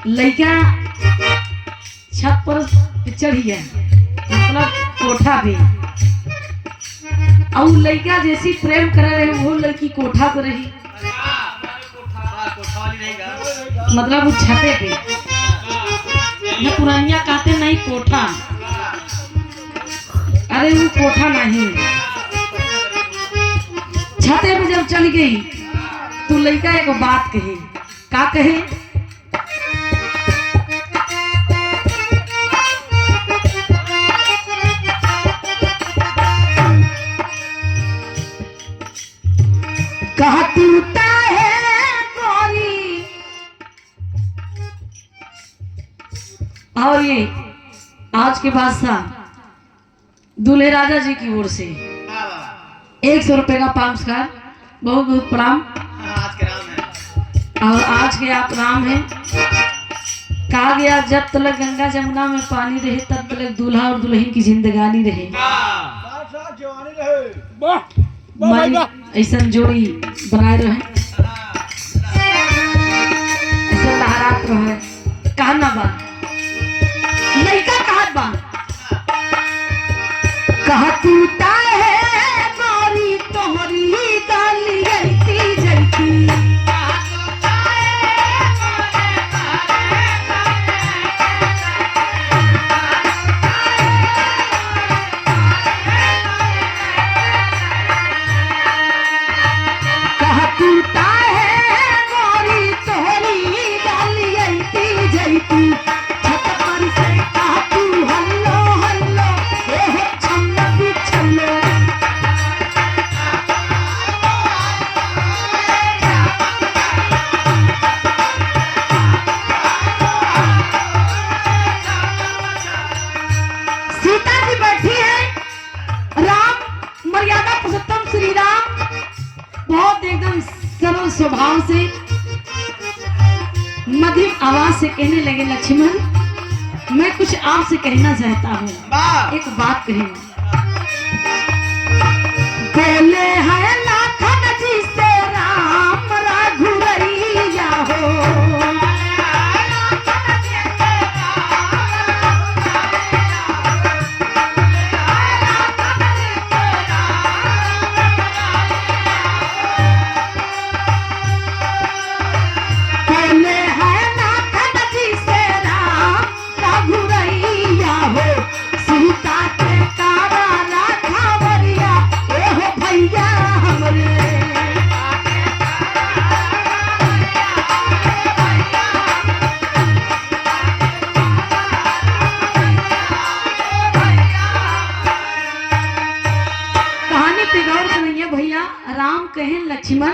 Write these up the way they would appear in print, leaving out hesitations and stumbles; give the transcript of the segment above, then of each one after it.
लड़का छत पर चढ़ गया, मतलब कोठा पे। और लड़का जैसी प्रेम कर रहे वो लड़की कोठा पर रही, मतलब वो छते पे न पुरानिया कहते नहीं कोठा, अरे वो कोठा नहीं, छते पे जब चल गई तो लड़का एक बात कही। का कहे? कहा टूटा है गोरी। और ये आज के बादशाह दूल्हे राजा जी की ओर से 100 रुपए का पुरस्कार, बहुत बहुत प्रणाम। आज के राम है और आज के आप राम हैं। कहा गया जब तक गंगा जमुना में पानी रहे तब तक दूल्हा और दुल्हन की जिंदगानी रहे। मन ऐसा जोड़ी बनाए रहे, ऐसा लहरात रहे। कहा ना बा लड़का कहा बा, कहा टूटा है गोरी तोहरी गाली जलती जलती। बहुत एकदम सरल स्वभाव से मधुर आवाज से कहने लगे, लक्ष्मण मैं कुछ आपसे कहना चाहता हूँ, एक बात कही। बोले है लाखन जी से राम रघुरैया हो, राम कहे लक्ष्मण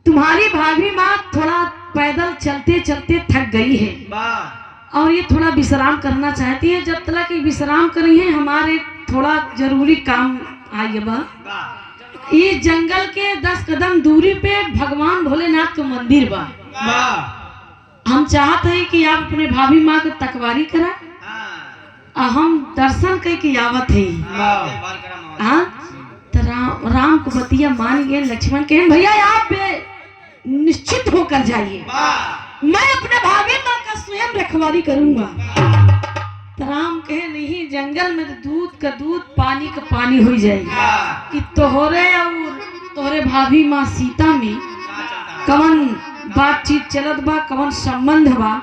तुम्हारी भाभी माँ थोड़ा पैदल चलते चलते थक गई है और ये थोड़ा विश्राम करना चाहती है। जब तक विश्राम करी है हमारे थोड़ा जरूरी काम आई बा। ये जंगल के 10 कदम दूरी पे भगवान भोलेनाथ का मंदिर बा। हम चाहते हैं कि आप अपने भाभी माँ को तकवारी करा, हम दर्शन करके आवत है। हाँ राम को बतिया मान गए। लक्ष्मण कहे भैया आप निश्चित होकर जाइए, मैं अपने भाभी माँ का स्वयं रखवाली करूंगा। तो राम कहे नहीं, जंगल में तो दूध का दूध पानी का पानी हो जाएगा कि तोहरे और तोहरे भाभी माँ सीता में कवन बातचीत चलत बा, कवन संबंध बा,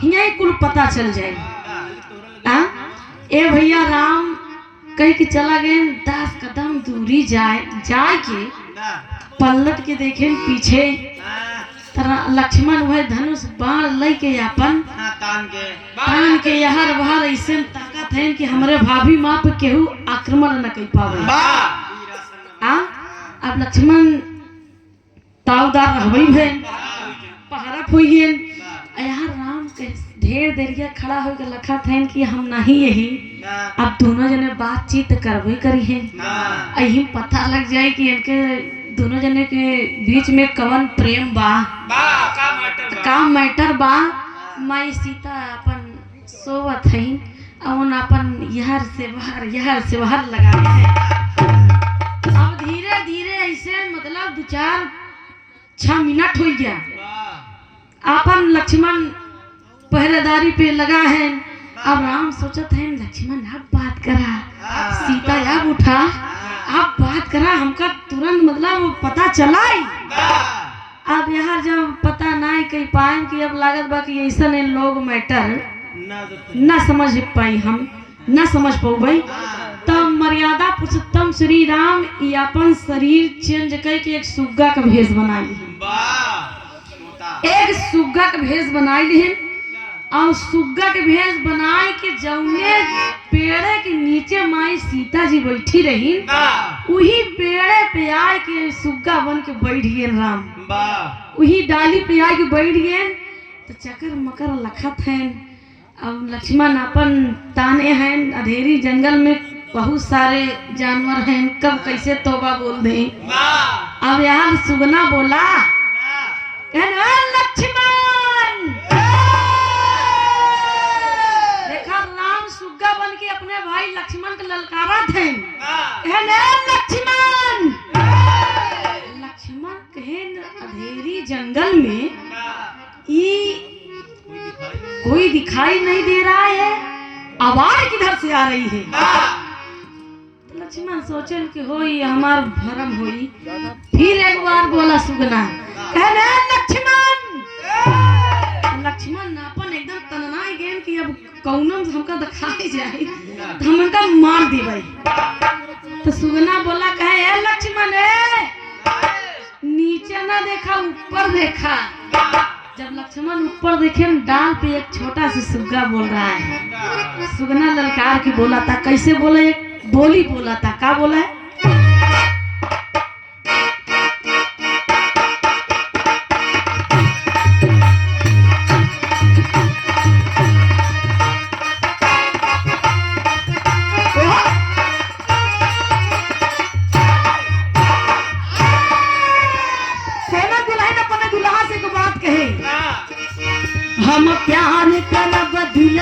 यही कुल पता चल जाए। ए भैया राम कहीं के चला गए। 10 कदम दूरी जाए के पलट के देखे पीछे लक्ष्मण वह धनुष बाण लई के अपन तान के यहर बहर ऐसे ताकत है कि हमारे भाभी माँ पे केहू आक्रमण न कर पावे। अब लक्ष्मण तावदार रहबई है, पहरा हुई है। यार राम के ढेर देरिया खड़ा हो के लखा था कि हम नहीं यही, अब दोनों जने बातचीत करबे करी है। यही पता लग जाए कि इनके दोनों जने के बीच में कवन प्रेम बा, का मैटर बा। माई सीता अपन सोवत है और अपन यहर से बाहर लगा है। अब धीरे धीरे ऐसे मतलब 2-4-6 मिनट हो गया। आपन लक्ष्मण पहरेदारी पे लगा है। अब राम सोचत है लक्ष्मण अब बात करा, सीता अब उठा, अब बात करा, हमका तुरंत मतलब पता चला ही। अब यहाँ जब पता नहीं कह पाए कि अब लागत बा कि ऐसा नहीं लोग मैटर ना समझ पाई, हम ना समझ पाऊ भाई। तब मर्यादा पुरुषोत्तम श्री राम अपन शरीर चेंज करके एक सुग्गा का भेष बना ली, एक सुग्गा का भेष बनाई ली। और सुग्गा के भेष बनाए के जौने पेड़े के नीचे माई सीता जी बैठी रही, वही पेड़े पे आए के सुग्गा बन के बैठ गए राम, वही डाली पे आए के बैठ गए। तो चकर मकर लखत हैं। अब लक्ष्मण अपन ताने हैं, अंधेरी जंगल में बहुत सारे जानवर हैं, कब कैसे तोबा बोल दे। अब यार सुगना बोला लक्ष्मण, देखा राम सुग्गा बन के अपने भाई लक्ष्मण के ललकारा थे। लक्ष्मण, लक्ष्मण कहे अंधेरी जंगल में कोई दिखाई नहीं दे रहा है, आवाज किधर से आ रही है। तो लक्ष्मण सोचे कि होई हमार भरम होई। फिर एक बार बोला सुगना, कहने लक्ष्मण, लक्ष्मण अपन एकदम तननाई गेन कि अब कौनम हमका दिखाई जाए तो हम उनका मार देबै। तो सुगना बोला कहे लक्ष्मण नीचे ना देखा ऊपर देखा। जब लक्ष्मण ऊपर देखे डाल पे एक छोटा सा सुग्गा बोल रहा है। सुगना ललकार के बोला था, कैसे बोला, एक बोली बोला था, क्या बोला है। हम प्यार करब दिल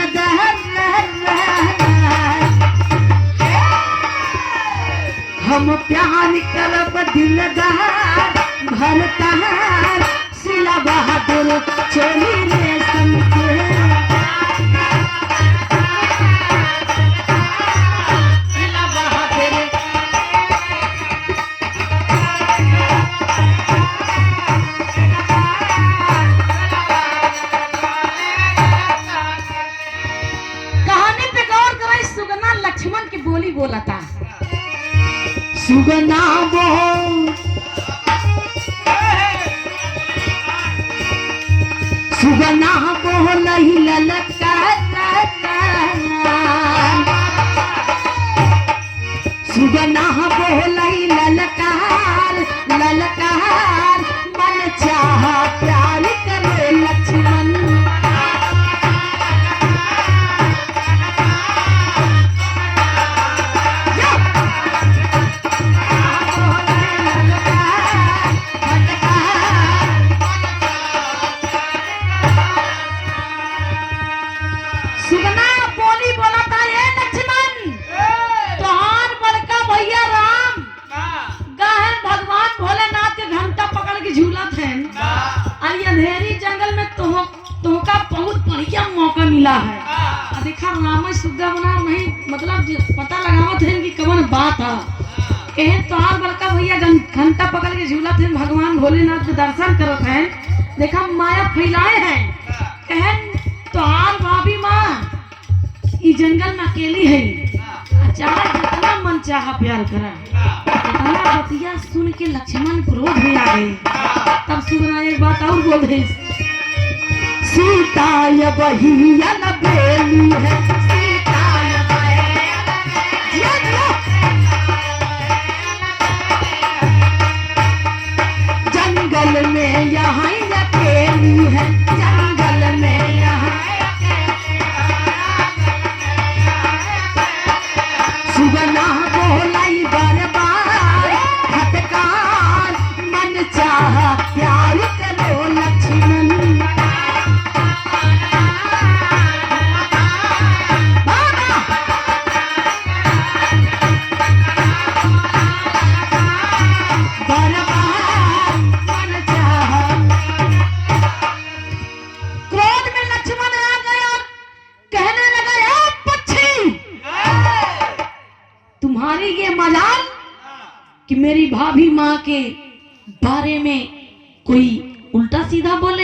हम प्यार करब दिल भरता सिला बहादुर चोली रेशम के। लक्ष्मण की बोली बोला था, सुगना बोल, सुगना बोल ही ललकार, सुगना बोल ही ललकार, ललकार मन चाह प्यार करे लक्ष्मण। अंधेरी जंगल में तुमका बहुत बढ़िया मौका मिला है। देखा राम सुग्गा बना नहीं, मतलब पता लगावत है कि कौन बात है। कहे तोहार बड़का भैया घंटा पकड़ के झूलत है, भगवान भोलेनाथ के दर्शन करत हैं। देखा माया फैलाए हैं। कहे तोहार भाभी माँ इस जंगल में अकेली है, चाहे जितना मन चाह प्यार करा। इतना बतिया सुन के लक्ष्मण क्रोध में आ गए। तब सुगना एक बात और बोल रहे, सीता ये बहिया न बेली है, सीता ये जंगल में यहाँ अकेली है, जंगल में यहाँ सुगना बोलाई बार बार फटकार मन चाह प्यार करो लक्ष्मण। बार बार मन चाह तुम्हारी ये मजाल कि मेरी भाभी माँ के बारे में कोई उल्टा सीधा बोले।